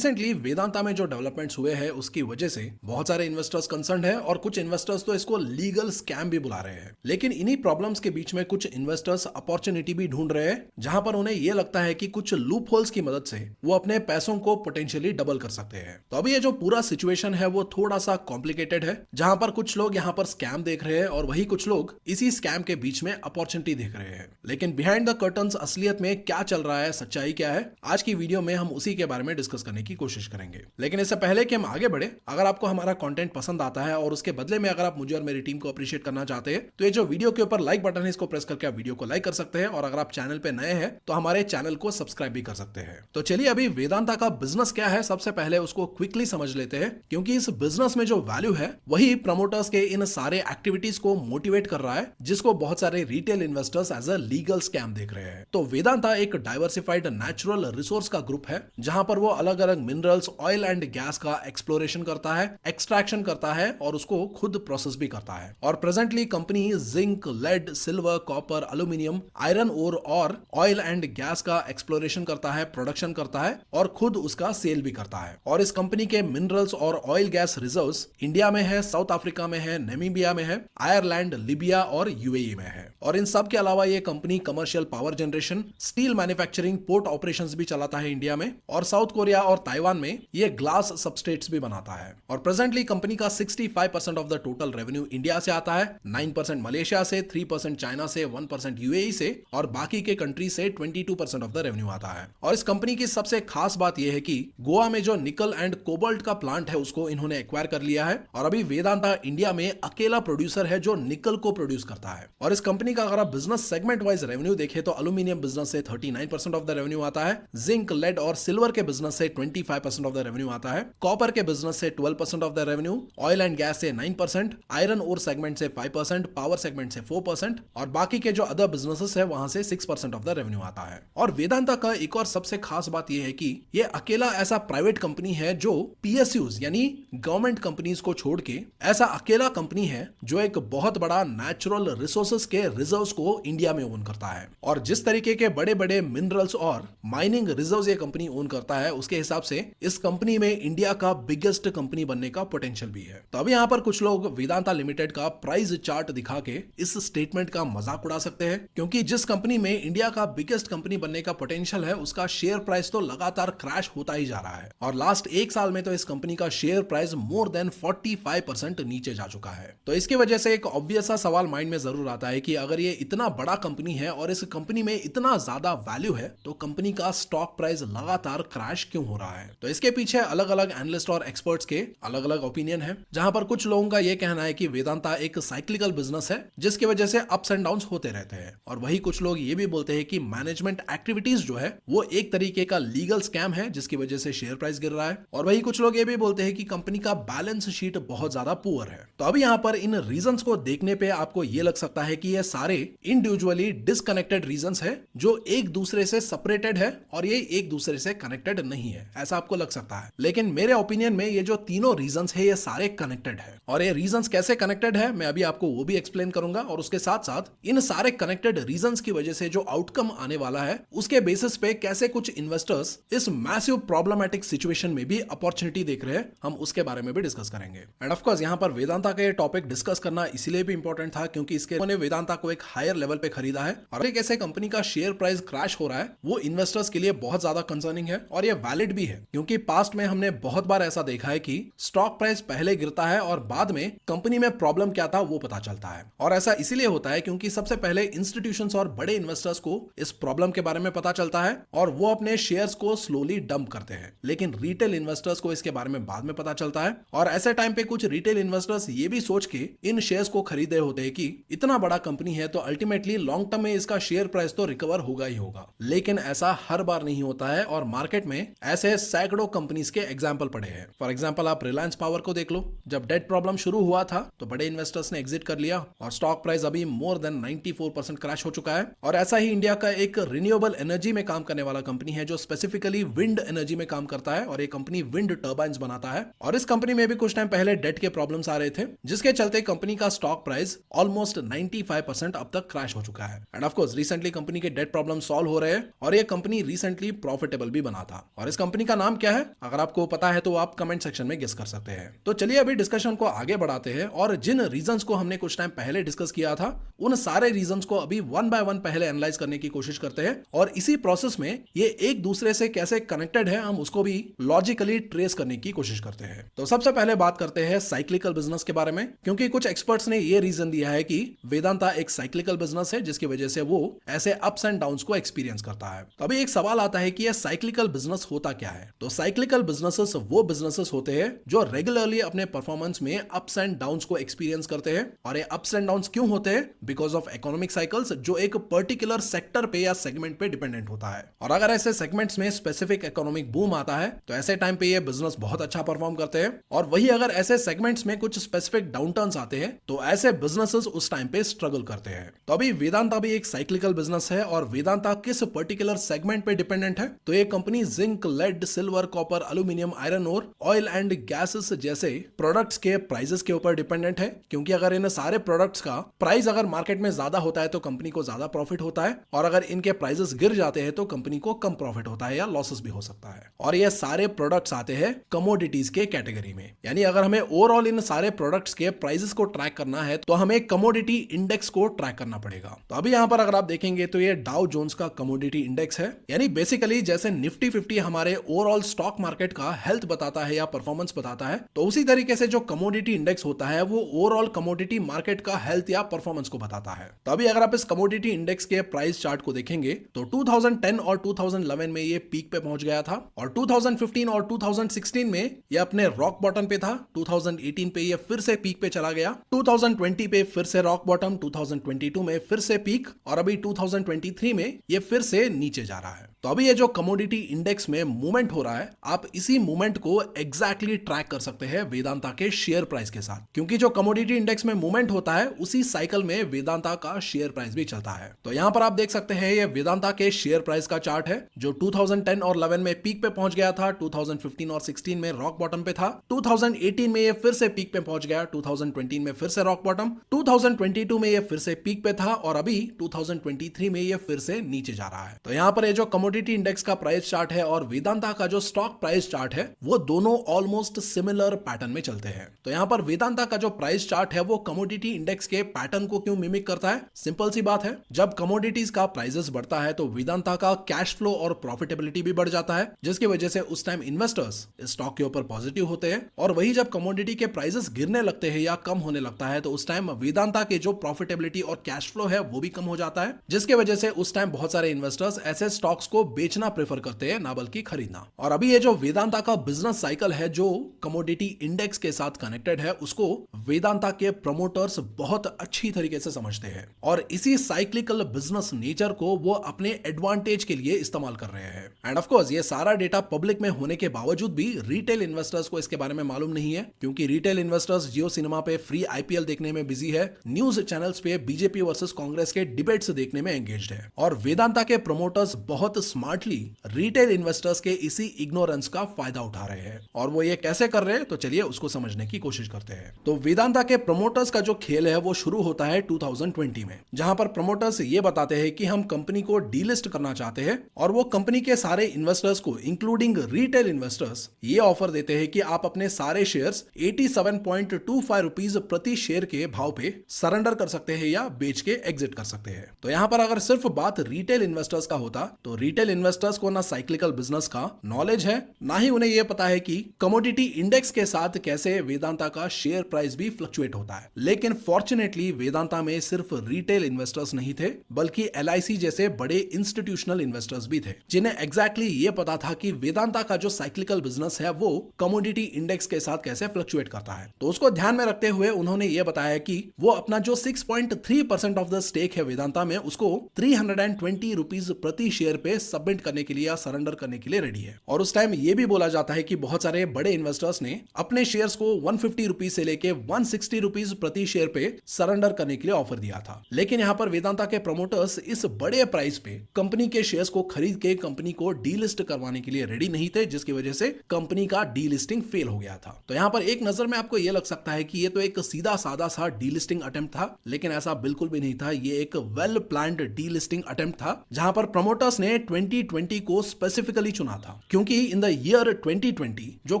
Recently Vedanta में जो developments हुए हैं उसकी वजह से बहुत सारे इन्वेस्टर्स कंसर्न है और कुछ इन्वेस्टर्स तो इसको लीगल स्कैम भी बुला रहे हैं। लेकिन इन्हीं प्रॉब्लम्स के बीच में कुछ इन्वेस्टर्स अपॉर्चुनिटी भी ढूंढ रहे हैं जहां पर उन्हें यह लगता है कि कुछ लूप होल्स की मदद से वो अपने पैसों को पोटेंशियली डबल कर सकते हैं। तो अभी ये जो पूरा सिचुएशन है वो थोड़ा सा कॉम्प्लिकेटेड है, जहां पर कुछ लोग यहाँ पर स्कैम देख रहे हैं और वही कुछ लोग इसी स्कैम के बीच में अपॉर्चुनिटी देख रहे हैं। लेकिन बिहाइंड द कर्टन्स असलियत में क्या चल रहा है, सच्चाई क्या है, आज की वीडियो में हम उसी के बारे में डिस्कस करने की कोशिश करेंगे। लेकिन इससे पहले कि हम आगे बढ़े, अगर आपको हमारा कंटेंट पसंद आता है और उसके बदले में अगर आप मुझे और मेरी टीम को अप्रिशिएट करना चाहते हैं तो ये जो वीडियो के ऊपर लाइक बटन है इसको प्रेस करके आप वीडियो को लाइक कर सकते हैं, और अगर आप चैनल पे नए हैं तो हमारे चैनल को सब्सक्राइब भी कर सकते हैं। तो चलिए अभी वेदांता का बिजनेस क्या है सबसे पहले उसको क्विकली समझ लेते हैं, क्योंकि इस बिजनेस में जो वैल्यू है वही प्रमोटर्स के इन सारे एक्टिविटीज को मोटिवेट कर रहा है, जिसको बहुत सारे retail investors as a legal scam देख रहे हैं। तो वेदांता एक डाइवर्सिफाइड नेचुरल रिसोर्स का ग्रुप है जहां पर वो अलग अलग मिनरल्स, ऑयल एंड गैस का एक्सप्लोरेशन करता है, एक्सट्रैक्शन करता है और उसको खुद प्रोसेस भी करता है। और presently company zinc, lead, silver, copper, aluminium, iron ore और ऑयल एंड गैस का एक्सप्लोरेशन करता है, प्रोडक्शन करता है और खुद उसका सेल भी करता है। और इस कंपनी के मिनरल्स और ऑयल गैस रिजर्व्स इंडिया में है, साउथ अफ्रीका में है, नामीबिया में है, आयरलैंड, लिबिया और यूएई में है। और इन सब के अलावा ये company commercial power generation, steel manufacturing, port operations भी चलाता है इंडिया में, और साउथ कोरिया और ताइवान में ये ग्लास सबस्ट्रेट्स भी बनाता है। और प्रेजेंटली कंपनी का 65% of the total revenue India से आता है, 9% मलेशिया से, 3% चाइना से, 1% यूएई से और बाकी के कंट्री से 22% ऑफ द रेवेन्यू आता है। और इस कंपनी की सबसे खास बात यह है कि गोवा में जो निकल एंड कोबाल्ट का प्लांट है उसको इन्होंने एक्वायर कर लिया है, और अभी वेदांता इंडिया में अकेला प्रोड्यूसर है जो निकल को प्रोड्यूस करता है। और इस कंपनी का अगर आप बिजनेस सेगमेंट वाइज रेवेन्यू देखें तो एल्यूमिनियम बिजनेस से 39% ऑफ द रेवेन्यू आता है, जिंक, लेड और सिल्वर के बिजनेस से 25% ऑफ द रेवेन्यू आता है, कॉपर के बिजनेस से 12% of the revenue, oil and gas से 9%, आयरन ओर सेगमेंट से 5%, पावर सेगमेंट से 4% और बाकी के जो अदर बिजनेसेस है वहां से 6% ऑफ द रेवेन्यू आता है। और वेदांता का एक और सबसे खास बात यह है कि यह अकेला ऐसा प्राइवेट कंपनी है जो पीएसयूज यानी गवर्नमेंट कंपनीज को छोड़ के ऐसा अकेला कंपनी है जो एक बहुत बड़ा नेचुरल रिसोर्सेज के रिजर्व्स को इंडिया में ओन करता है। और जिस तरीके के बड़े बड़े मिनरल्स और माइनिंग रिजर्व्स ये कंपनी ओन करता है उसके हिसाब से इस कंपनी में इंडिया का बिगेस्ट कंपनी बनने का पोटेंशियल भी है। तो अभी यहाँ पर कुछ लोग वेदांता लिमिटेड का प्राइस चार्ट दिखा के इस स्टेटमेंट का मजाक उड़ा सकते हैं, क्योंकि जिस कंपनी में इंडिया का बिगेस्ट कंपनी बनने का पोटेंशियल है उसका शेयर प्राइस तो लगातार क्रैश होता ही जा रहा है। और लास्ट एक साल में तो इस कंपनी का शेयर प्राइस मोर देन 45% नीचे जा चुका है। तो इसकी वजह से एक ऑब्वियस सा सवाल माइंड में जरूर आता है कि अगर ये इतना बड़ा कंपनी है और इस कंपनी में इतना ज्यादा वैल्यू है तो कंपनी का स्टॉक प्राइस लगातार क्रैश क्यों हो रहा है। तो इसके पीछे अलग अलग एनालिस्ट और एक्सपर्ट्स के अलग अलग ओपिनियन है, जहां पर कुछ लोगों का यह कहना है कि वेदांता एक साइक्लिकल बिजनेस है जिसकी वजह से अप्स एंड डाउन्स होते रहते हैं। और वही कुछ लोग ये भी बोलते हैं कि मैनेजमेंट एक्टिविटीज जो है वो एक तरीके का लीगल स्कैम है जिसकी वजह से शेयर प्राइस गिर रहा है। और वही कुछ लोग ये भी बोलते हैं कि कंपनी का बैलेंस शीट बहुत ज्यादा पुअर है। तो अभी यहाँ पर इन रीजंस को देखने पे आपको ये लग सकता है कि ये सारे इंडिविजुअली डिसकनेक्टेड रीजंस है जो एक दूसरे से सेपरेटेड है और ये एक दूसरे से कनेक्टेड नहीं है, ऐसा आपको लग सकता है। लेकिन मेरे ओपिनियन में ये जो तीनों रीजंस है ये सारे कनेक्टेड है। और ये रीजंस कैसे कनेक्टेड है मैं अभी आपको वो भी एक्सप्लेन करूंगा, और उसके साथ साथ इन सारे कनेक्टेड रीजंस की वजह से जो आउटकम आने वाला है उसके बेसिस पे कैसे कुछ इन्वेस्टर्स इस मैसिव प्रॉब्लमेटिक सिचुएशन में भी अपॉर्चुनिटी देख रहे हैं, हम उसके बारे में भी डिस्कस करेंगे। एंड ऑफ कोर्स यहाँ पर वेदांता का ये टॉपिक डिस्कस करना इसलिए भी इंपॉर्टेंट था क्योंकि इसके उन्होंने वेदांता को एक हायर लेवल पे खरीदा है, और एक ऐसे कंपनी का शेयर प्राइस क्रैश हो रहा है वो इन्वेस्टर्स के लिए बहुत ज्यादा कंसर्निंग है। और ये वैलिड भी है क्योंकि पास्ट में हमने बहुत बार ऐसा देखा है कि स्टॉक प्राइस पहले गिरता है और बाद में कंपनी में प्रॉब्लम क्या था वो पता चलता है। और ऐसा इसीलिए होता है क्योंकि सबसे पहले इंस्टीट्यूशंस और बड़े इन्वेस्टर्स को इस प्रॉब्लम के बारे में पता चलता है और वो अपने शेयर्स को स्लोली डंप करते हैं, लेकिन रिटेल इन्वेस्टर्स को इसके बारे में बाद में पता चलता है। और ऐसे टाइम पे कुछ रिटेल इन्वेस्टर्स ये भी सोच के इन शेयर्स को खरीदे होते हैं कि इतना बड़ा कंपनी है तो अल्टीमेटली लॉन्ग टर्म में इसका शेयर प्राइस तो रिकवर होगा ही होगा। लेकिन ऐसा हर बार नहीं होता है और मार्केट में ऐसे सैकड़ों कंपनीज के एग्जांपल पड़े हैं। फॉर एग्जांपल आप रिलायंस पावर को देख लो, जब डेट प्रॉब्लम शुरू हुआ था तो बड़े इन्वेस्टर्स ने एग्जिट कर लिया और स्टॉक प्राइस अभी मोर देन 94% क्रैश हो चुका है। और ऐसा ही इंडिया का एक रिन्यूएबल एनर्जी में काम करने वाला कंपनी है जो स्पेसिफिकली विंड एनर्जी में काम करता है और ये कंपनी विंड टर्बाइंस बनाता है। और इस कंपनी में भी कुछ टाइम पहले डेट के प्रॉब्लम्स आ रहे थे जिसके चलते कंपनी का स्टॉक प्राइस ऑलमोस्ट 95% अब तक क्रैश हो चुका है। End of course recently company के डेट प्रॉब्लम सॉल्व हो रहे हैं और ये कंपनी रिसेंटली प्रॉफिटेबल भी बना था। और इस कंपनी का नाम क्या है? अगर आपको पता है तो आप कमेंट सेक्शन में गेस कर सकते हैं। तो चलिए अभी डिस्कशन को आगे बढ़ाते हैं और जिन रीजंस को हमने कुछ टाइम पहले डिस्कस किया था उन सारे रीजंस को अभी वन बाय वन पहले एनालाइज करने की कोशिश करते हैं और इसी प्रोसेस में ये एक दूसरे से कैसे कनेक्टेड है हम उसको भी लॉजिकली ट्रेस करने की कोशिश करते हैं। तो सबसे पहले बात करते हैं साइक्लिकल बिजनेस के बारे में, क्योंकि कुछ एक्सपर्ट्स ने ये रीजन दिया है कि वेदांता एक साइक्लिकल बिजनेस है जिसकी वजह से वो ऐसे अप्स एंड डाउन्स को एक्सपीरियंस करता है। तो अभी एक सवाल आता है कि यह साइक्लिकल बिजनेस होता क्या है? तो साइक्लिकल बिजनेसेस वो बिजनेसेस होते हैं जो रेगुलरली अपने परफॉर्मेंस में अप्स एंड डाउन्स को एक्सपीरियंस करते हैं। और ये अप्स एंड डाउन्स क्यों होते हैं? बिकॉज ऑफ इकोनॉमिक साइकिल्स जो एक पर्टिकुलर सेक्टर पे या सेगमेंट पे डिपेंडेंट होता है। और अगर ऐसे सेगमेंट्स में स्पेसिफिक इकोनॉमिक बूम आता है तो ऐसे टाइम पे ये बिजनेस बहुत अच्छा परफॉर्म करते हैं, और वही अगर ऐसे सेगमेंट्स में कुछ स्पेसिफिक डाउनटर्न्स आते हैं तो ऐसे बिजनेसेस उस टाइम पे स्ट्रगल करते हैं। तो अभी वेदांता भी एक साइक्लिकल बिजनेस है। और वेदांता किस पर्टिकुलर सेगमेंट पे डिपेंडेंट है? तो ये company zinc, lead, silver, copper, aluminium, iron ore, oil and gases जैसे प्रोडक्ट्स के प्राइसेस के ऊपर डिपेंडेंट है, क्योंकि अगर इन सारे प्रोडक्ट्स का प्राइस अगर मार्केट में ज्यादा होता है तो कंपनी को ज्यादा प्रॉफिट होता है, और अगर इनके प्राइसेस गिर जाते हैं तो कंपनी को कम प्रॉफिट होता है या लॉसेस भी हो सकता है। और ये सारे प्रोडक्ट्स आते हैं कमोडिटीज के कैटेगरी में, यानी अगर हमें ओवरऑल इन सारे प्रोडक्ट्स के प्राइसेस को ट्रैक करना है तो हमें कमोडिटी इंडेक्स को ट्रैक करना पड़ेगा। तो अभी यहां पर अगर आप देखेंगे तो ये डाउ जोन्स का कमोडिटी इंडेक्स है, यानी बेसिकली जैसे निफ्टी 50 हमारे ओवरऑल स्टॉक मार्केट का हेल्थ बताता है या परफॉर्मेंस बताता है, तो उसी तरीके से जो कमोडिटी इंडेक्स होता है वो ओवरऑल कमोडिटी मार्केट का हेल्थ या परफॉर्मेंस को बताता है। तो अभी अगर आप इस कमोडिटी इंडेक्स के प्राइस चार्ट को देखेंगे तो 2010 और 2011 में ये पीक पे पहुंच गया था, और 2015 और 2016 में ये अपने रॉक बॉटम पे था। 2018 पे ये फिर से पीक पे चला गया, 2020 पे फिर से रॉक बॉटम, 2022 में फिर से पीक, और अभी 2023 में ये फिर से नीचे जा रहा है। तो अभी ये जो कमोडिटी इंडेक्स में मूवमेंट हो रहा है, आप इसी मूवमेंट को एग्जैक्टली ट्रैक कर सकते हैं वेदांता के शेयर प्राइस के साथ, क्योंकि जो कमोडिटी इंडेक्स में मूवमेंट होता है उसी साइकिल में वेदांता का शेयर प्राइस भी चलता है। तो यहां पर आप देख सकते हैं ये वेदांता के शेयर प्राइस का चार्ट है जो 2010 और 11 में पीक पे पहुंच गया था, 2015 और 16 में रॉक बॉटम पे था, 2018 में ये फिर से पीक पे पहुंच गया, 2020 में फिर से रॉक बॉटम, 2022 में ये फिर से पीक पे था, और अभी 2023 में ये फिर से नीचे जा रहा है। तो यहां पर ये जो कमोडिटी इंडेक्स का प्राइस चार्ट है और वेदांता का जो स्टॉक प्राइस चार्ट है वो दोनों ऑलमोस्ट सिमिलर पैटर्न में चलते हैं। तो यहां पर वेदांता का जो प्राइस चार्ट है वो कमोडिटी इंडेक्स के पैटर्न को क्यों मिमिक करता है? सिंपल सी बात है, जब कमोडिटीज का प्राइसेस बढ़ता है तो वेदांता का कैश फ्लो और प्रॉफिटेबिलिटी भी बढ़ जाता है, जिसकी वजह से उस टाइम इन्वेस्टर्स स्टॉक के ऊपर पॉजिटिव होते हैं। और वही जब कमोडिटी के प्राइसेस गिरने लगते हैं या कम होने लगता है तो उस टाइम वेदांता के जो प्रॉफिटेबिलिटी और कैश फ्लो है वो भी कम हो जाता है, जिसकी वजह से उस टाइम बहुत सारे इन्वेस्टर्स ऐसे स्टॉक्स को बेचना प्रेफर करते हैं ना बल्कि खरीदना। और अभी ये जो वेदांता का बिजनेस साइकिल है जो कमोडिटी इंडेक्स के साथ कनेक्टेड है उसको वेदांता के प्रमोटर्स बहुत अच्छी तरीके से समझते हैं, और इसी साइक्लिकल बिजनेस नेचर को वो अपने एडवांटेज के लिए इस्तेमाल कर रहे हैं। एंड ऑफ कोर्स ये सारा डेटा पब्लिक में होने के बावजूद भी रिटेल इन्वेस्टर्स को इसके बारे में मालूम नहीं है, क्योंकि रिटेल इन्वेस्टर्स जियो सिनेमा पे फ्री आईपीएल देखने में बिजी है, न्यूज चैनल्स पे बीजेपी वर्सेस कांग्रेस के डिबेट्स देखने में एंगेज्ड है। और वेदांता के प्रमोटर्स बहुत स्मार्टली रिटेल इन्वेस्टर्स के इसी इग्नोरेंस का फायदा उठा रहे हैं। और वो ये कैसे कर रहे हैं तो चलिए उसको समझने की कोशिश करते हैं। तो वेदांता के प्रमोटर्स का जो खेल है वो शुरू होता है 2020 में, जहां पर प्रमोटर्स ये बताते हैं कि हम कंपनी को डीलिस्ट करना चाहते हैं, और वो कंपनी के सारे इन्वेस्टर्स को इंक्लूडिंग रिटेल इन्वेस्टर्स ये ऑफर देते हैं कि आप अपने सारे शेयर्स 87.25 रुपीज प्रति शेयर के भाव पे सरेंडर कर सकते हैं या बेच के एग्जिट कर सकते हैं। तो यहां पर अगर सिर्फ बात रिटेल इन्वेस्टर्स का होता तो रिटेल इन्वेस्टर्स को ना साइक्लिकल बिजनेस का नॉलेज है, ना ही उन्हें यह पता है कि कमोडिटी इंडेक्स के साथ कैसे वेदांता का शेयर प्राइस भी फ्लक्चुएट होता है। लेकिन फॉर्चुनेटली वेदांता में सिर्फ रिटेल इन्वेस्टर्स नहीं थे, बल्कि एलआईसी जैसे बड़े इंस्टीट्यूशनल इन्वेस्टर्स भी थे, जिन्हें एग्जैक्टली ये पता था कि वेदांता का जो साइक्लिकल बिजनेस है वो कमोडिटी इंडेक्स के साथ कैसे फ्लक्चुएट करता है। तो उसको ध्यान में रखते हुए उन्होंने ये बताया कि वो अपना जो 6.3% ऑफ द स्टेक है वेदांता में उसको 320 रुपीज प्रति शेयर पे सबमिट करने के लिए या सरेंडर करने के लिए रेडी है। और उस टाइम ये भी बोला जाता है कि बहुत सारे बड़े इन्वेस्टर्स ने अपने शेयर्स को 150 रुपीज से लेके 160 रुपीज प्रति शेयर पे सरेंडर करने के लिए ऑफर दिया था। लेकिन यहाँ पर वेदांता के प्रमोटर्स इस बड़े प्राइस पे कंपनी के शेयर्स को खरीद के कंपनी को डीलिस्ट करवाने के लिए रेडी नहीं थे, जिसकी वजह से कंपनी का डीलिस्टिंग फेल हो गया था। तो यहाँ पर एक नजर में आपको यह लग सकता है कि ये तो एक सीधा सादा सा डीलिस्टिंग अटेम्प्ट था, लेकिन ऐसा बिल्कुल भी नहीं था। ये एक वेल प्लान्ड डीलिस्टिंग अटेम्प्ट था, जहां पर प्रमोटर्स ने 2020 को स्पेसिफिकली चुना था, क्योंकि इन द ईयर 2020 जो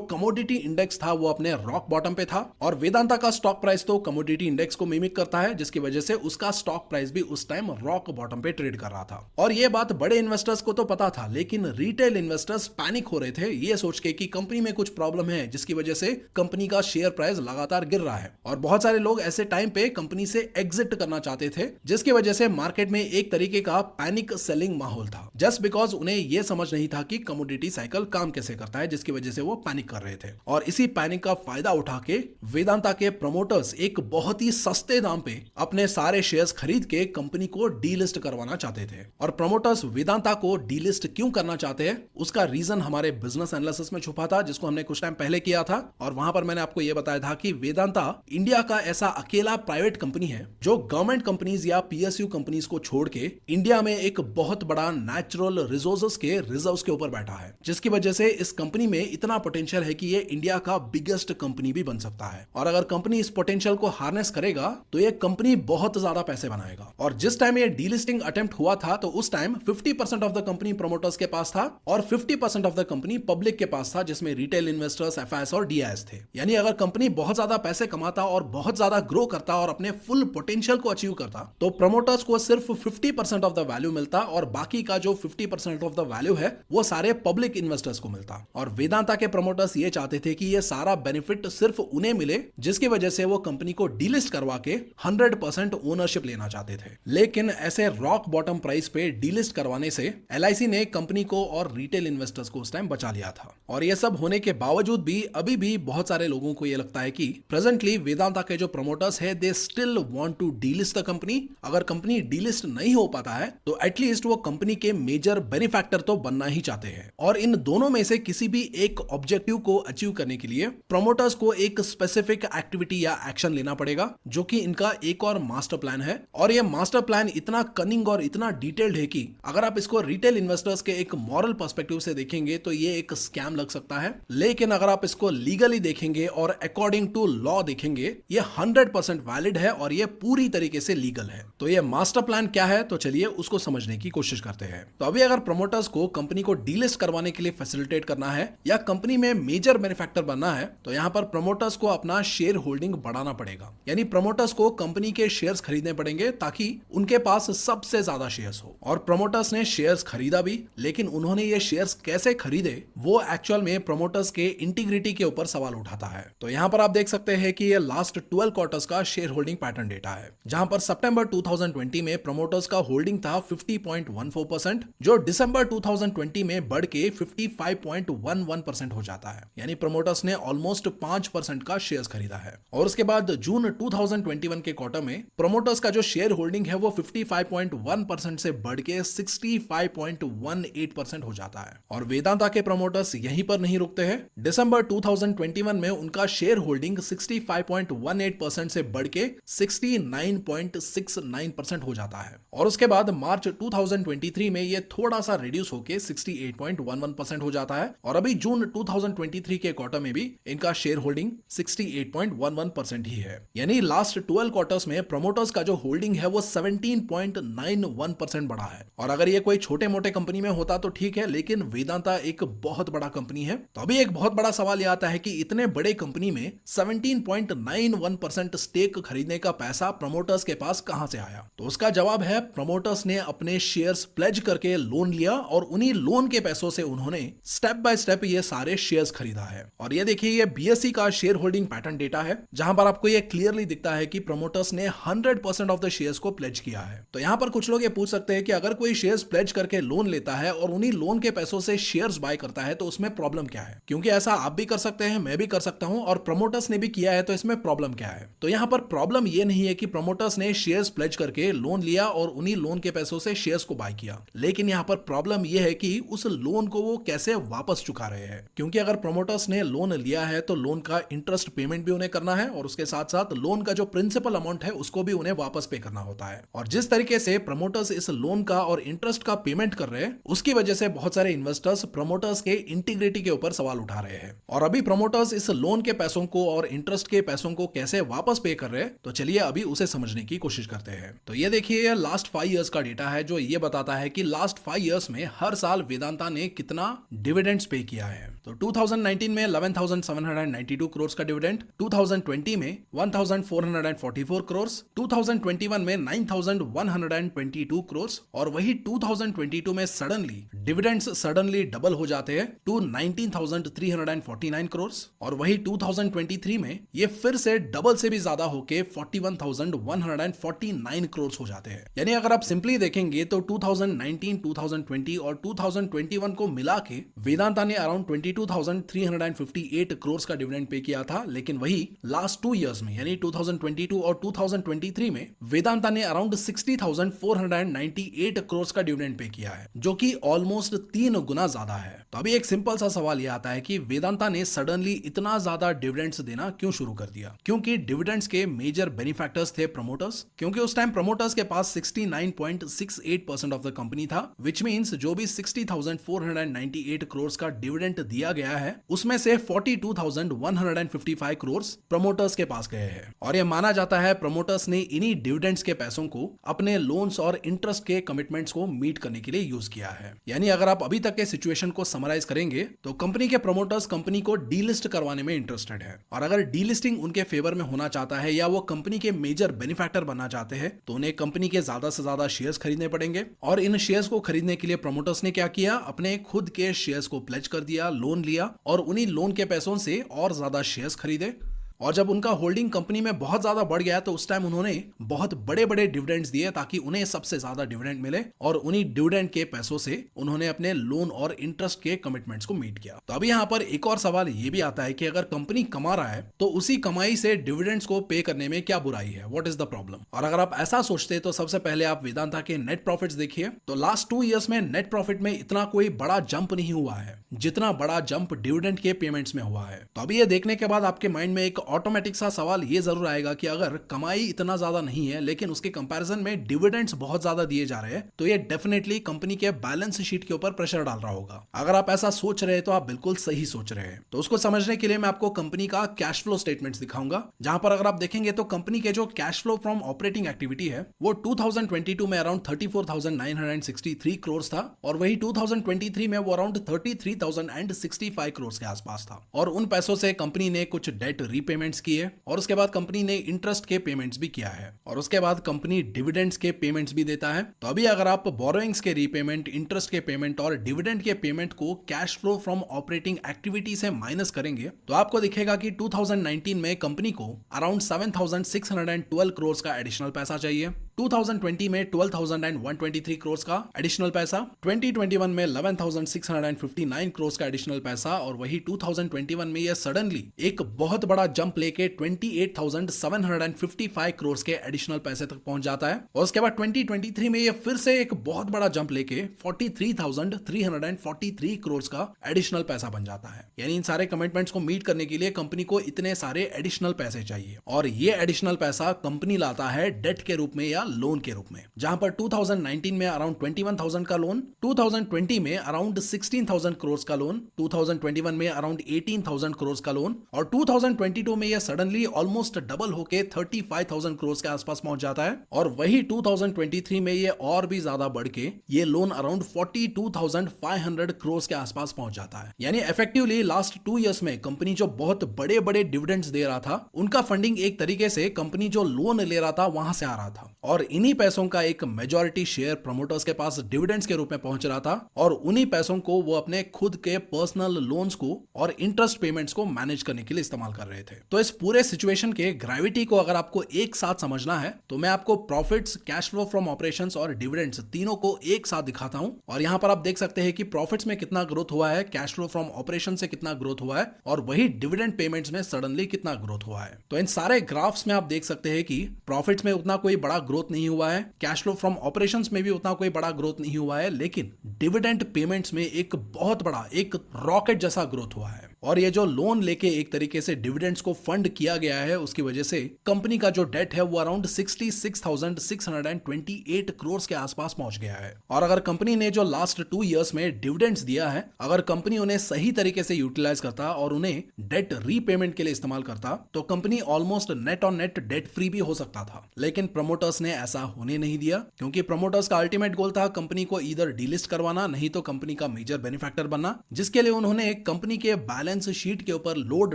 कमोडिटी इंडेक्स था वो अपने रॉक बॉटम पे था और वेदांता का स्टॉक प्राइस तो कमोडिटी इंडेक्स को मिमिक करता है, जिसकी वजह से उसका स्टॉक प्राइस भी उस टाइम रॉक बॉटम पे ट्रेड कर रहा था। और ये बात बड़े इन्वेस्टर्स को तो पता था, लेकिन रिटेल इन्वेस्टर्स पैनिक हो रहे थे ये सोच के कि कंपनी में कुछ प्रॉब्लम है जिसकी वजह से कंपनी का शेयर प्राइस लगातार गिर रहा है। और बहुत सारे लोग ऐसे टाइम पे कंपनी से एग्जिट करना चाहते थे, जिसकी वजह से मार्केट में एक तरीके का पैनिक सेलिंग माहौल था, जस्ट बिकॉज उन्हें यह समझ नहीं था कि कमोडिटी साइकिल काम कैसे करता है, जिसकी वजह से वो पैनिक कर रहे थे। और इसी पैनिक का फायदा उठा के वेदांता के प्रमोटर्स एक बहुत ही सस्ते दाम पे अपने सारे शेयर्स खरीद के कंपनी को डीलिस्ट करवाना चाहते थे। और प्रमोटर्स वेदांता को डीलिस्ट क्यों करना चाहते हैं उसका रीजन हमारे बिजनेस एनालिसिस में छुपा था, जिसको हमने कुछ टाइम पहले किया था। और वहां पर मैंने आपको यह बताया था कि वेदांता इंडिया का ऐसा अकेला प्राइवेट कंपनी है जो गवर्नमेंट कंपनीज या पीएसयू कंपनीज को छोड़ के इंडिया में एक बहुत बड़ा नेचुरल रिसोर्सेज के रिजर्व्स के ऊपर बैठा है, जिसकी वजह से इस कंपनी में इतना पोटेंशियल है कि ये इंडिया का बिगेस्ट कंपनी भी बन सकता है। और अगर कंपनी इस पोटेंशियल को हार्नेस करेगा तो ये कंपनी बहुत ज्यादा पैसे बनाएगा। और जिस टाइम ये डीलिस्टिंग अटेम्प्ट हुआ था तो उस time 50% of the company promoters के पास था और 50% ऑफ द कंपनी पब्लिक के पास था, जिसमें रिटेल इन्वेस्टर्स, एफआईएस और डीआईएस थे। यानी अगर कंपनी बहुत ज्यादा पैसे कमाता और बहुत ज्यादा ग्रो करता और अपने फुल पोटेंशियल को अचीव करता तो प्रमोटर्स को सिर्फ 50% ऑफ द वैल्यू मिलता और बाकी का जो 50% ऑफ द वैल्यू है वो सारे पब्लिक इन्वेस्टर्स को मिलता। और वेदांता के प्रमोटर्स ये चाहते थे कि ये सारा बेनिफिट सिर्फ उन्हें मिले, जिसकी वजह से वो कंपनी को डीलिस्ट करवा के 100% ओनरशिप लेना चाहते थे। लेकिन ऐसे रॉक बॉटम प्राइस पे डीलिस्ट करवाने से एलआईसी ने कंपनी को और रिटेल इन्वेस्टर्स को उस टाइम बचा लिया था। और ये सब होने के बावजूद भी अभी भी बहुत सारे लोगों को ये लगता है कि प्रेजेंटली वेदांता के जो प्रमोटर्स है they still want to delist the company. अगर कंपनी डीलिस्ट नहीं हो पाता है तो एटलीस्ट वो कंपनी के मेजर बेनिफैक्टर तो बनना ही चाहते हैं। और इन दोनों में से किसी भी एक ऑब्जेक्टिव को अचीव करने के लिए प्रमोटर्स को एक स्पेसिफिक एक्टिविटी या एक्शन लेना पड़ेगा, जो कि इनका एक और मास्टर प्लान है। और ये मास्टर प्लान इतना कनिंग और इतना डिटेल्ड है कि अगर आप इसको रिटेल इन्वेस्टर्स के एक मॉरल पर्सपेक्टिव से देखेंगे तो ये एक स्कैम लग सकता है, लेकिन अगर आप इसको लीगली देखेंगे और अकॉर्डिंग टू लॉ देखेंगे ये 100% वैलिड है और ये पूरी तरीके से लीगल है। तो ये मास्टर प्लान क्या है तो चलिए उसको समझने की कोशिश करते हैं। तो अभी अगर प्रमोटर्स को कंपनी को डीलिस्ट करवाने के लिए फैसिलिटेट करना है या कंपनी में मेजर बेनिफैक्टर बनना है तो यहां पर प्रमोटर्स को अपना शेयर होल्डिंग बढ़ाना पड़ेगा। यानी प्रमोटर्स को कंपनी के शेयर्स खरीदने पड़ेंगे ताकि उनके पास सबसे ज्यादा शेयर्स हो। और प्रमोटर्स ने शेयर्स खरीदा भी, लेकिन उन्होंने ये शेयर्स कैसे खरीदे वो एक्चुअल में प्रमोटर्स के इंटीग्रिटी के ऊपर सवाल उठाता है। तो यहां पर आप देख सकते हैं कि ये लास्ट 12 क्वार्टर्स का शेयर होल्डिंग पैटर्न डेटा है, जहां पर सितंबर 2020 में प्रमोटर्स का होल्डिंग था 50.14%, जो दिसंबर 2020 में बढ़ के 55.11% हो जाता है। यानी प्रमोटर्स ने ऑलमोस्ट 5% का शेयर्स खरीदा है। और उसके बाद जून 2021 के क्वार्टर में प्रमोटर्स का जो शेयर होल्डिंग है वो 55.1% से बढ़ के 65.18% हो जाता है। और वेदांता के प्रमोटर्स यहीं पर नहीं रुकते हैं। दिसंबर 2021 में उनका शेयर होल्डिंग 65.18% से बढ़ के 69.69% हो जाता है। और उसके बाद मार्च 2023 में ये थोड़ा सा रिड्यूस होके 68.11% हो जाता है। और अभी जून 2023 के क्वार्टर में भी इनका शेयर होल्डिंग 68.11% ही है। यानी लास्ट 12 क्वार्टर्स में प्रमोटर्स का जो होल्डिंग है वो 17.91% बढ़ा है। और अगर ये कोई छोटे मोटे कंपनी में होता तो ठीक है, लेकिन वेदांता एक बहुत बड़ा कंपनी है। तो अभी एक बहुत बड़ा सवाल ये आता है कि इतने बड़े कंपनी में 17.91% स्टेक खरीदने का पैसा प्रमोटर्स के पास कहां से आया? तो उसका जवाब है प्रमोटर्स ने अपने शेयर्स प्लेज करके लोन लिया और उन्हीं लोन के पैसों से उन्होंने स्टेप बाय स्टेप ये सारे शेयर्स खरीदा है। और ये देखिए ये बीएसई का शेयर होल्डिंग पैटर्न डेटा है, जहां पर आपको ये क्लियरली दिखता है कि प्रमोटर्स ने 100% ऑफ द शेयर्स को प्लेज किया है। तो यहां पर कुछ लोग ये पूछ सकते हैं कि अगर कोई शेयर्स प्लेज करके लोन लेता है और उन्हीं लोन के पैसों से शेयर्स बाय करता है तो उसमें प्रॉब्लम क्या है? क्योंकि ऐसा आप भी कर सकते हैं, मैं भी कर सकता हूं और प्रमोटर्स ने भी किया है, तो इसमें प्रॉब्लम क्या है? तो यहां पर प्रॉब्लम ये नहीं है कि प्रमोटर्स ने शेयर्स प्लेज करके लोन लिया और उन्हीं लोन के पैसों से शेयर्स को बाय किया, लेकिन यहां पर प्रॉब्लम यह है कि उस लोन को वो कैसे वापस चुका रहे हैं। क्योंकि अगर प्रमोटर्स ने लोन लिया है तो लोन का इंटरेस्ट पेमेंट भी उन्हें करना है और उसके साथ साथ लोन का जो प्रिंसिपल अमाउंट है उसको भी उन्हें वापस पे करना होता है। और जिस तरीके से प्रमोटर्स इस लोन का और इंटरेस्ट का पेमेंट कर रहे हैं उसकी वजह से बहुत सारे इन्वेस्टर्स प्रमोटर्स के इंटीग्रिटी के ऊपर सवाल उठा रहे हैं। और अभी प्रमोटर्स इस लोन के पैसों को और इंटरेस्ट के पैसों को कैसे वापस पे कर रहे हैं, तो चलिए अभी उसे समझने की कोशिश करते हैं। तो ये देखिए लास्ट 5 इयर्स का डेटा है जो ये बताता है कि लास्ट लास्ट 5 इयर्स में हर साल वेदांता ने कितना डिविडेंड्स पे किया है। तो 2019 में 11,792 करोड़ का डिविडेंड, 2020 में 1,444 करोड़, 2021 में 9,122 करोड़ और वही 2022 में सडनली डबल हो जाते हैं टू 19,349 करोड़ और वही 2023 में ये फिर से डबल से भी ज्यादा होके 41,149 करोड़ हो जाते हैं। यानी अगर आप सिंपली देखेंगे तो 2019, 2020 और 2021 को मिला के वेदांता ने अराउंड 22,358 करोड़ का डिविडेंड पे किया था, लेकिन वही लास्ट 2 इयर्स में यानी 2022 और 2023 में वेदांता ने अराउंड 60,498 करोड़ का डिविडेंड पे किया है, जो कि ऑलमोस्ट 3 गुना ज्यादा है। तो अभी एक सिंपल सा सवाल यह आता है कि वेदांता ने सडनली इतना ज्यादा डिविडेंड्स देना क्यों शुरू कर दिया? क्योंकि डिविडेंड्स के मेजर बेनिफैक्टर्स थे प्रमोटर्स, क्योंकि उस टाइम प्रमोटर्स के पास 69.68% ऑफ द कंपनी था, विच मींस जो भी 60,498 करोड़ का डिविडेंड दिया गया है उसमें से 42,155 करोड़ प्रमोटर्स के पास गए हैं। और यह माना जाता है प्रमोटर्स ने इन्हीं डिविडेंड्स के पैसों को अपने लोन्स और इंटरेस्ट के कमिटमेंट्स को मीट करने के लिए यूज किया है। यानी अगर आप अभी तक के सिचुएशन को समराइज करेंगे तो कंपनी के प्रमोटर्स कंपनी को डीलिस्ट करवाने में इंटरेस्टेड है, और अगर डीलिस्टिंग उनके फेवर में होना चाहता है या वो कंपनी के मेजर बेनिफैक्टर बनना चाहते हैं तो उन्हें कंपनी के ज्यादा से ज्यादा शेयर्स खरीदने पड़ेंगे। और इन शेयर्स को खरीदने के लिए प्रमोटर्स ने क्या किया? अपने खुद के शेयर्स को प्लेज कर दिया, लोन लिया और उन्हीं लोन के पैसों से और ज्यादा शेयर्स खरीदे। और जब उनका होल्डिंग कंपनी में बहुत ज्यादा बढ़ गया तो उस टाइम उन्होंने बहुत बड़े बड़े डिविडेंड्स दिए ताकि उन्हें सबसे ज्यादा डिविडेंड मिले, और उन्हीं डिविडेंड के पैसों से उन्होंने अपने लोन और इंटरेस्ट के कमिटमेंट्स को मीट किया। तो अभी यहाँ पर एक और सवाल ये भी आता है कि अगर कंपनी कमा रहा है तो उसी कमाई से डिविडेंड्स को पे करने में क्या बुराई है? What is the problem? और अगर आप ऐसा सोचते हैं तो सबसे पहले आप वेदांता के नेट प्रॉफिट्स देखिए। तो लास्ट 2 इयर्स में नेट प्रॉफिट में इतना कोई बड़ा जंप नहीं हुआ है जितना बड़ा जंप डिविडेंड के पेमेंट्स में हुआ है। तो अभी ये देखने के बाद आपके माइंड में एक ऑटोमेटिक सा सवाल ये जरूर आएगा कि अगर कमाई इतना ज्यादा नहीं है लेकिन उसके कंपैरिजन में डिविडेंड्स बहुत ज्यादा दिए जा रहे हैं तो ये डेफिनेटली कंपनी के बैलेंस शीट के ऊपर प्रेशर डाल रहा होगा। अगर आप ऐसा सोच रहे हैं तो आप बिल्कुल सही सोच रहे हैं। तो उसको समझने के लिए मैं आपको कंपनी का कैश फ्लो स्टेटमेंट्स दिखाऊंगा, जहां पर अगर आप देखेंगे तो कंपनी के जो cash flow from operating activity है वो 2022 में अराउंड 34,963 करोड़ था और वही 2023 में वो अराउंड 33,065 करोड़ के आसपास था। और उन पैसों से कंपनी ने कुछ डेट रीपेमेंट्स किए और उसके बाद कंपनी ने इंटरेस्ट के पेमेंट्स भी किया है और उसके बाद कंपनी डिविडेंड्स के पेमेंट्स भी देता है। तो अभी अगर आप बोरोइंग्स के रीपेमेंट, इंटरेस्ट के पेमेंट और डिविडेंड के पेमेंट को cash flow from operating activity से माइनस करेंगे तो आपको दिखेगा कि 2019 में कंपनी को अराउंड 7,612 करोड़ का एडिशनल पैसा चाहिए, 2020 में 12,123 करोड़ का एडिशनल पैसा, 2021 में 11,659 करोड़ का एडिशनल पैसा और वही 2021 में यह सडनली एक बहुत बड़ा जंप लेके 28,755 करोड़ के एडिशनल पैसे तक पहुंच जाता है। और उसके बाद 2023 में यह फिर से एक बहुत बड़ा जंप लेके 43,343 करोड़ का एडिशनल पैसा बन जाता है। यानी इन सारे कमिटमेंट्स को मीट करने के लिए कंपनी को इतने सारे एडिशनल पैसे चाहिए और ये एडिशनल पैसा कंपनी लाता है डेट के रूप में या लोन के रूप में, जहां पर 2019 में अराउंड 21,000 का लोन, 2020 में अराउंड 16,000 करोड़ का लोन, 2021 में अराउंड 18,000 करोड़ का लोन और 2022 में यह सडनली ऑलमोस्ट डबल होके 35,000 करोड़ के आसपास पहुंच जाता है और वही 2023 में यह और भी ज्यादा बढ़ के ये लोन अराउंड 42,500 करोड़ के आसपास पहुंच जाता है। यानी इफेक्टिवली लास्ट 2 इयर्स में कंपनी जो बहुत बड़े बड़े डिविडेंड्स दे रहा था उनका फंडिंग एक तरीके से कंपनी जो लोन ले रहा था वहां से आ रहा था और इन्हीं पैसों का एक मेजॉरिटी शेयर प्रमोटर्स के पास डिविडेंड्स के रूप में पहुंच रहा था और उन्हीं पैसों को वो अपने खुद के पर्सनल लोन्स को और इंटरेस्ट पेमेंट्स को मैनेज करने के लिए इस्तेमाल कर रहे थे। तो इस पूरे सिचुएशन के ग्रेविटी को अगर आपको एक साथ समझना है तो मैं आपको profits, cash flow from operations और डिविडेंड्स तीनों को एक साथ दिखाता हूं और यहां पर आप देख सकते हैं कि प्रॉफिट्स में कितना ग्रोथ हुआ है, कैश फ्लो फ्रॉम ऑपरेशन से कितना ग्रोथ हुआ है और वही डिविडेंड पेमेंट्स में सडनली कितना ग्रोथ हुआ है। तो इन सारे ग्राफ्स में आप देख सकते हैं कि प्रॉफिट्स में उतना कोई बड़ा ग्रोथ नहीं हुआ है, कैश फ्लो फ्रॉम ऑपरेशंस में भी उतना कोई बड़ा ग्रोथ नहीं हुआ है, लेकिन डिविडेंड पेमेंट्स में एक बहुत बड़ा, एक रॉकेट जैसा ग्रोथ हुआ है। और ये जो लोन लेके एक तरीके से डिविडेंड्स को फंड किया गया है, उसकी वजह से कंपनी का जो डेट है वो अराउंड 66,628 करोड़ के आसपास पहुंच गया है। और अगर कंपनी ने जो लास्ट 2 इयर्स में डिविडेंड्स दिया है, अगर कंपनी उन्हें सही तरीके से यूटिलाइज करता और उन्हें डेट रीपेमेंट के लिए इस्तेमाल करता तो company almost net on net debt free भी हो सकता था। लेकिन प्रमोटर्स ने ऐसा होने नहीं दिया, क्योंकि प्रमोटर्स का अल्टीमेट गोल था कंपनी को ईदर डीलिस्ट करवाना, नहीं तो कंपनी का मेजर बेनिफैक्टर बनना, जिसके लिए उन्होंने कंपनी के बैलेंस शीट के ऊपर लोड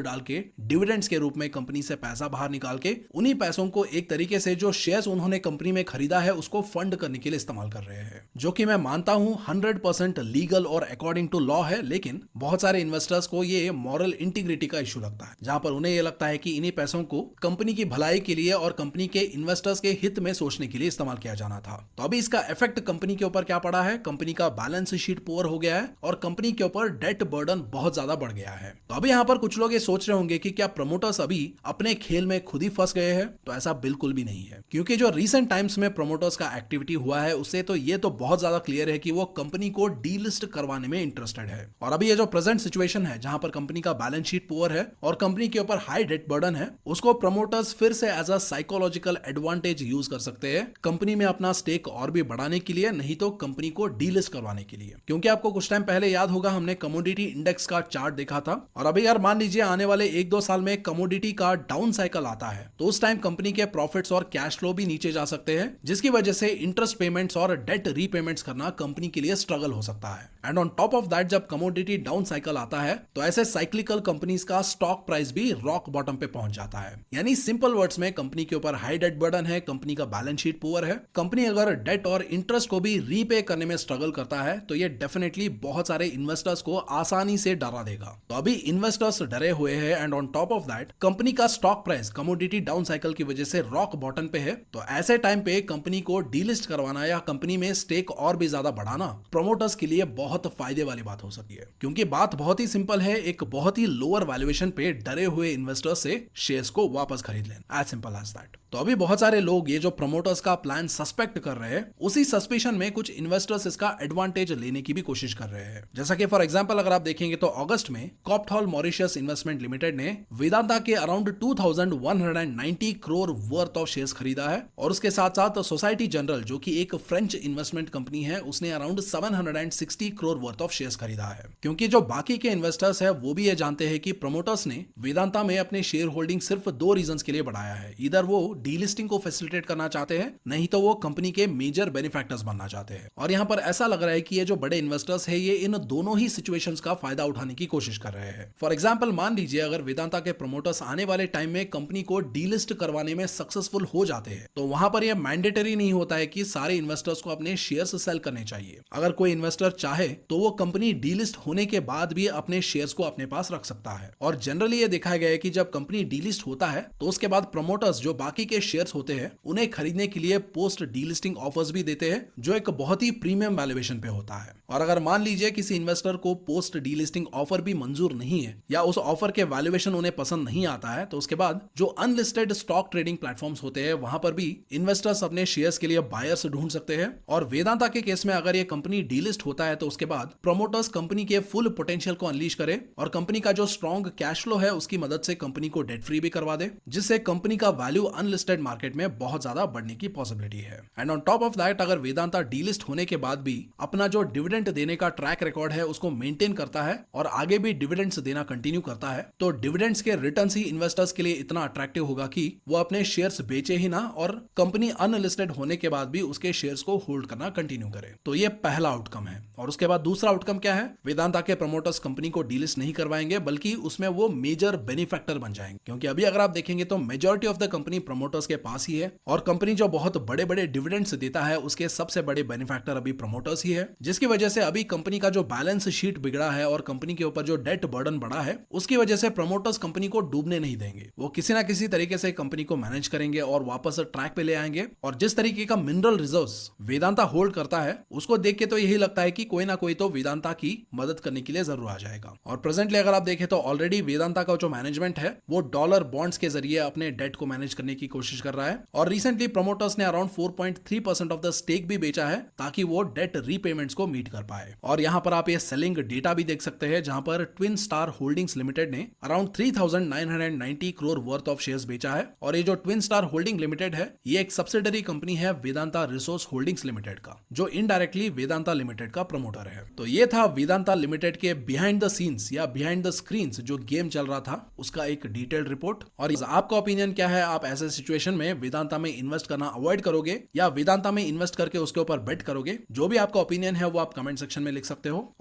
डाल के डिविडेंड्स के रूप में कंपनी से पैसा बाहर निकाल के उन्हीं पैसों को एक तरीके से जो शेयर्स उन्होंने कंपनी में खरीदा है उसको फंड करने के लिए इस्तेमाल कर रहे हैं, जो कि मैं मानता हूं 100% लीगल और अकॉर्डिंग टू लॉ है। लेकिन बहुत सारे इन्वेस्टर्स को ये मॉरल इंटीग्रिटी का इशू लगता है, जहां पर उन्हें ये लगता है कि इन्हीं पैसों को कंपनी की भलाई के लिए और कंपनी के इन्वेस्टर्स के हित में सोचने के लिए इस्तेमाल किया जाना था। तो अभी इसका इफेक्ट कंपनी के ऊपर क्या पड़ा है? कंपनी का बैलेंस शीट पुअर हो गया है और कंपनी के ऊपर डेट बर्डन बहुत ज्यादा बढ़ गया है। तो अभी यहाँ पर कुछ लोग ये सोच रहे होंगे कि क्या प्रमोटर्स अभी अपने खेल में खुद ही फंस गए हैं? तो ऐसा बिल्कुल भी नहीं है, क्योंकि जो रीसेंट टाइम्स में प्रमोटर्स का एक्टिविटी हुआ है उससे तो ये तो बहुत ज्यादा क्लियर है कि वो कंपनी को डीलिस्ट करवाने में इंटरेस्टेड है। और अभी ये जो प्रेजेंट सिचुएशन है जहां पर कंपनी का बैलेंस शीट पुअर है और कंपनी के ऊपर हाई डेट बर्डन है, उसको प्रमोटर्स फिर से as a psychological advantage use कर सकते हैं कंपनी में अपना स्टेक और भी बढ़ाने के लिए, नहीं तो कंपनी को डीलिस्ट करवाने के लिए। क्योंकि आपको कुछ टाइम पहले याद होगा हमने कमोडिटी इंडेक्स का चार्ट देखा था, और अभी यार मान लीजिए आने वाले 1-2 साल में कमोडिटी का डाउन साइकिल आता है तो उस टाइम कंपनी के प्रॉफिट्स और कैश फ्लो भी नीचे जा सकते हैं, जिसकी वजह से इंटरेस्ट पेमेंट्स और डेट रीपेमेंट्स करना कंपनी के लिए स्ट्रगल हो सकता है। And on top of that, जब कमोडिटी डाउन साइकिल आता है तो ऐसे साइक्लिकल कंपनीज का स्टॉक प्राइस भी रॉक बॉटम पे पहुंच जाता है। यानी सिंपल वर्ड्स में कंपनी के ऊपर हाई डेट बर्डन है, कंपनी का बैलेंस शीट पुअर है, कंपनी अगर डेट और इंटरेस्ट को भी रीपे करने में स्ट्रगल करता है तो ये डेफिनेटली बहुत सारे इन्वेस्टर्स को आसानी से डरा देगा। तो अभी इन्वेस्टर्स डरे हुए हैं and on top of that company का stock price commodity down cycle की वजह से रॉक बॉटम पे है। तो ऐसे टाइम पे कंपनी को डीलिस्ट करवाना या कंपनी में स्टेक और भी ज्यादा बढ़ाना प्रमोटर्स के लिए बहुत फायदे वाली बात हो सकती है, क्योंकि बात बहुत ही सिंपल है, एक बहुत ही लोअर वैल्यूएशन पे डरे हुए इन्वेस्टर्स से शेयर्स को वापस खरीद लेना, एज सिंपल एज दैट। तो अभी बहुत सारे लोग ये जो प्रमोटर्स का प्लान सस्पेक्ट कर रहे हैं, उसी सस्पिशन में कुछ इन्वेस्टर्स इसका एडवांटेज लेने की भी कोशिश कर रहे हैं। जैसा कि फॉर एग्जांपल अगर आप देखेंगे तो अगस्त में कॉप्थॉल मॉरिशस इन्वेस्टमेंट लिमिटेड ने वेदांता के around 2190 crore worth of shares खरीदा है, और उसके साथ साथ सोसाइटी जनरल जो कि एक फ्रेंच इन्वेस्टमेंट कंपनी है, उसने around 760 crore worth of shares खरीदा है। क्योंकि जो बाकी के इन्वेस्टर्स है वो भी ये जानते हैं कि प्रमोटर्स ने वेदांता में अपने शेयर होल्डिंग सिर्फ 2 रीजंस के लिए बढ़ाया है, इधर वो डीलिस्टिंग को फैसिलिटेट करना चाहते हैं, नहीं तो वो कंपनी के मेजर बेनिफैक्टर्स बनना चाहते हैं। और यहाँ पर ऐसा लग रहा है कि ये जो बड़े इन्वेस्टर्स है ये इन दोनों ही सिचुएशंस का फायदा उठाने की कोशिश कर रहे हैं। फॉर एग्जांपल मान लीजिए अगर वेदांता के प्रमोटर्स आने वाले टाइम में कंपनी को डीलिस्ट करवाने में सक्सेसफुल हो जाते हैं तो वहां पर यह मैंडेटरी नहीं होता है कि सारे इन्वेस्टर्स को अपने शेयर्स सेल करने चाहिए। अगर कोई इन्वेस्टर चाहे तो वो कंपनी डीलिस्ट होने के बाद भी अपने शेयर्स को अपने पास रख सकता है। और जनरली ये देखा गया है कि जब कंपनी डीलिस्ट होता है तो उसके बाद प्रमोटर्स जो बाकी के शेयर्स होते हैं उन्हें खरीदने के लिए पोस्ट डीलिस्टिंग ऑफर्स भी देते हैं, जो एक बहुत ही प्रीमियम वैल्यूएशन पे होता है। और अगर मान लीजिए किसी इन्वेस्टर को पोस्ट डीलिस्टिंग ऑफर भी मंजूर नहीं है या उस ऑफर के वैल्यूएशन उन्हें पसंद नहीं आता है, तो उसके बाद जो अनलिस्टेड स्टॉक ट्रेडिंग प्लेटफॉर्म्स होते हैं वहां पर भी इन्वेस्टर्स अपने शेयर्स के लिए बायर्स ढूंढ सकते हैं। और वेदांता के केस में अगर ये कंपनी डीलिस्ट होता है तो उसके बाद प्रमोटर्स कंपनी के फुल पोटेंशियल को अनलीश करे और कंपनी का जो स्ट्रॉन्ग कैश फ्लो है उसकी मदद से कंपनी को डेट फ्री भी करवा दे, जिससे कंपनी का वैल्यू अनलिस्टेड मार्केट में बहुत ज्यादा बढ़ने की पॉसिबिलिटी है। And on top of that अगर वेदांता डीलिस्ट होने के बाद भी अपना जो डिविडेंड देने का ट्रैक रिकॉर्ड है उसको मेंटेन करता है और आगे भी डिविडेंड्स देना कंटिन्यू करता है, तो डिविडेंड्स के रिटर्न्स ही इन्वेस्टर्स के लिए इतना अट्रैक्टिव होगा कि वो अपने शेयर्स बेचे ही ना और कंपनी अनलिस्टेड होने के बाद भी उसके शेयर्स को होल्ड करना कंटिन्यू करे। तो ये पहला आउटकम है। और उसके बाद दूसरा आउटकम क्या है? वेदांता के प्रमोटर्स कंपनी को डीलिस्ट नहीं करवाएंगे बल्कि उसमें वो मेजर बेनिफैक्टर बन जाएंगे, क्योंकि अभी अगर आप देखेंगे तो majority of the company promoters के पास ही है और कंपनी जो बहुत बड़े बड़े डिविडेंड्स देता है उसके सबसे बड़े बेनिफैक्टर अभी प्रमोटर्स ही है, जिसकी वजह से अभी कंपनी का जो बैलेंस शीट बिगड़ा है और कंपनी के ऊपर जो डेट बर्डन बढ़ा है उसकी वजह से प्रमोटर्स कंपनी को डूबने नहीं देंगे। वो किसी ना किसी तरीके से कंपनी को मैनेज करेंगे और वापस ट्रैक पे ले आएंगे। और जिस तरीके का मिनरल रिजर्व्स वेदांता होल्ड करता है उसको देख के तो यही लगता है कि कोई ना कोई तो वेदांता की मदद करने के लिए जरूर आ जाएगा। और प्रेजेंटली अगर आप देखें तो ऑलरेडी वेदांता का जो मैनेजमेंट है वो डॉलर बॉन्ड्स के जरिए अपने डेट को मैनेज करने की कोशिश कर रहा है और रिसेंटली प्रमोटर्स ने अराउंड 4.3% ऑफ द स्टेक भी बेचा है ताकि वो डेट रीपेमेंट्स को मीट कर पाए। और यहाँ पर आप ये सेलिंग डेटा भी देख सकते हैं जहां पर ट्विन स्टार होल्डिंग्स लिमिटेड ने around 3,990 crore worth of shares बेचा है। और ये जो ट्विन स्टार होल्डिंग लिमिटेड है ये एक सब्सिडरी कंपनी है वेदांता रिसोर्स होल्डिंग्स लिमिटेड का, जो इनडायरेक्टली वेदांता लिमिटेड का प्रमोटर है। तो ये था वेदांता लिमिटेड के बिहाइंड द सीन्स या बिहाइंड द स्क्रीन्स जो गेम चल रहा था उसका एक डिटेल्ड रिपोर्ट। और आपका ओपिनियन क्या है? आप ऐसे सिचुएशन में वेदांता में इन्वेस्ट करना अवॉइड करोगे या वेदांता में इन्वेस्ट करके उसके ऊपर बेट करोगे? जो भी आपका ओपिनियन है वो आप कमेंट सेक्शन में लिख सकते हो।